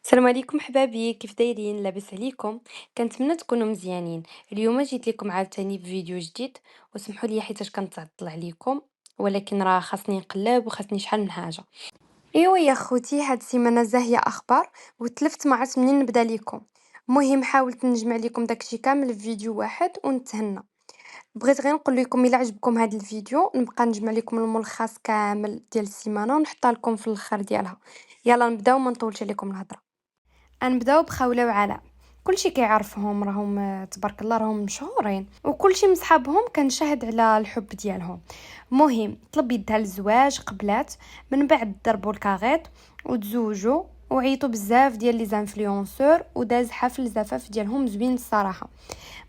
السلام عليكم حبايبي، كيف دايرين؟ لاباس عليكم؟ كنتمنى تكونوا مزيانين. اليوم جيت لكم عاوتاني بفيديو جديد، وسمحوا لي حيتاش كنتعطل عليكم، ولكن راه خاصني نقلب وخاصني شحال من حاجه. ايوا يا خوتي، هاد السيمانه زاهيه اخبار وتلفت ما عرفت منين نبدا لكم. المهم حاولت نجمع لكم داكشي كامل في فيديو واحد ونتهنى. بغيت غير نقول لكم الا عجبكم هاد الفيديو نبقى نجمع لكم الملخص كامل ديال السيمانه ونحطها لكم في الاخر ديالها. يلا نبداو، ما نطولش عليكم الهضره. غنبداو بخولة وعلاء. كلشي كيعرفهم، راهم تبارك الله راهم مشهورين وكلشي من صحابهم كنشاهد على الحب ديالهم. مهم طلب يدها للزواج، قبلات. من بعد ضربوا الكاغيط وتزوجوا وعيطوا بزاف ديال لي زانفلونسور وداز حفل زفاف ديالهم زوين الصراحه.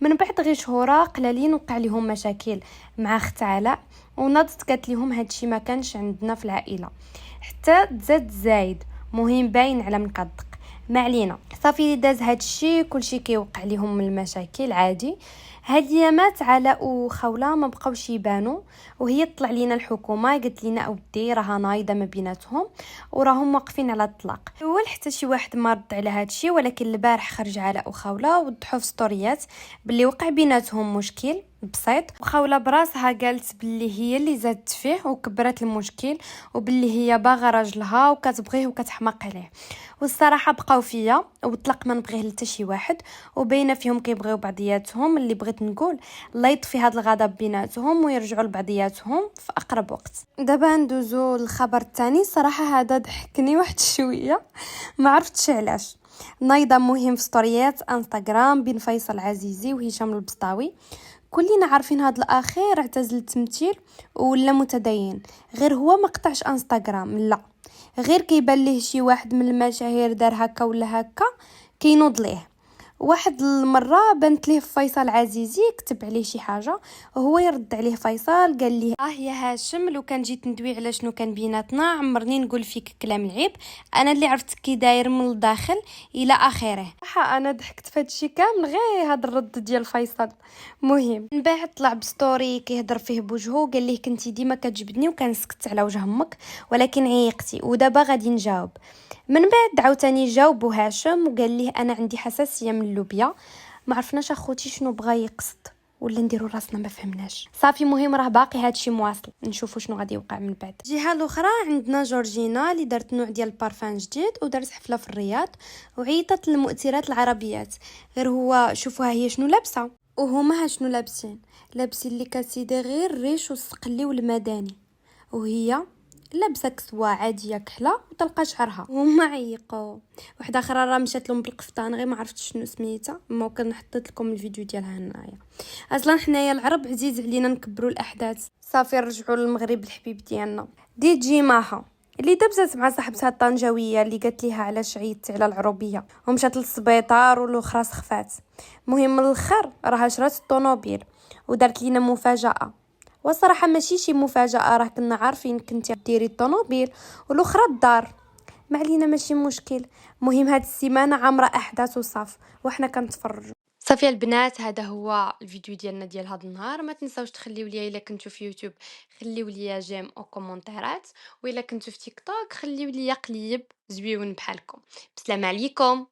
من بعد غير شهورا قلالين وقع لهم مشاكل مع اخت علاء، ونضت قالت لهم هادشي ما كانش عندنا في العائله حتى تزاد زايد. مهم باين على من كدق. ما علينا، صافي داز هادشي كلشي كيوقع ليهم من المشاكل عادي. هاد الايامات علاء وخوله ما بقاوش يبانوا، وهي طلع لينا الحكومه قالت لينا اودي راها نايضه ما بيناتهم وراهم واقفين على الطلاق. اول حتى شي واحد ما رد على هادشي، ولكن البارح خرج علاء وخوله وضحوا في ستوريات باللي وقع بيناتهم مشكل بسيط، وخوله براسها قالت باللي هي اللي زادت فيه وكبرت المشكل، وباللي هي باغا راجلها وكتبغيه وكتحماق عليه. والصراحه بقاو فيا وطلق ما نبغيه لتا شي واحد، وبين فيهم كيبغيو بعضياتهم. اللي بغيت نقول الله يطفي هذا الغضب بيناتهم ويرجعوا لبعضياتهم في اقرب وقت. دابا ندوزو للخبر الثاني. صراحه هذا ضحكني واحد شويه، ما عرفتش علاش. نايضه مهم في ستوريات انستغرام بين فيصل عزيزي وهشام البسطاوي. كلنا عارفين هذا الاخير اعتزل التمثيل ولا متدين، غير هو ما قطعش انستغرام لا، غير كيبان ليه شي واحد من المشاهير دار هكا ولا هكا كينوض ليه. واحد المره بنت ليه فيصل عزيزي كتب عليه شي حاجه وهو يرد عليه فيصل قال ليه يا هاشم، لو كان جيت ندوي على شنو كان بيناتنا عمرني نقول فيك كلام العيب، انا اللي عرفتك كي داير من الداخل الى اخره. انا ضحكت في هادشي كامل غير هاد الرد ديال فيصل. مهم من بعد طلع بستوري كيهضر فيه بوجهه قال ليه كنتي ديما كتجبدني وكان سكت على وجه امك، ولكن عيقتي ودابا غادي نجاوب. من بعد عاوتاني جاوبو هاشم وقال ليه انا عندي حساسيه من اللوبيا. ما عرفناش اخوتي شنو بغى يقصد ولا نديرو راسنا ما فهمناش. صافي مهم راه باقي هادشي مواصل، نشوفوا شنو غادي يوقع من بعد. الجهه الاخرى عندنا جورجينا اللي دارت نوع ديال البارفان جديد ودارت حفله في الرياض وعيطت للمؤثرات العربيات. غير هو شوفوها هي شنو لابسه وهما شنو لابسين اللي كاسيدي غير الريش والسقلي والمداني، وهي لابسه كسوه عاديه كحله وطلقه شعرها وهما عيقوا. واحده اخرى راه مشات لهم بالقفطان غير ما عرفتش شنو سميتها، ممكن حطيت لكم الفيديو ديالها هنايا. اصلا حنايا العرب عزيز علينا نكبروا الاحداث. صافي نرجعوا للمغرب الحبيب ديالنا. دي جي ماها اللي دبزت مع صاحبتها الطنجاويه اللي قالت ليها علاش عيطتي على العروبيه ومشات للسبيطار والاخرى سخفات. مهم الاخر راها شرات الطوموبيل ودارت لينا مفاجاه، وصراحه ماشي شي مفاجاه، راه كنا عارفين كنتي ديري الطوموبيل والاخرى الدار. ما علينا ماشي مشكل. مهم هاد السيمانه عامره احداث وصاف وحنا كنتفرجوا. صافي البنات، هذا هو الفيديو ديالنا ديال هذا النهار. ما تنساوش تخليو ليا الا كنتو في يوتيوب خليو ليا جيم او كومونتيرات، والا كنتو في تيك توك خليو ليا قليب زويون بحالكم. بسلام عليكم.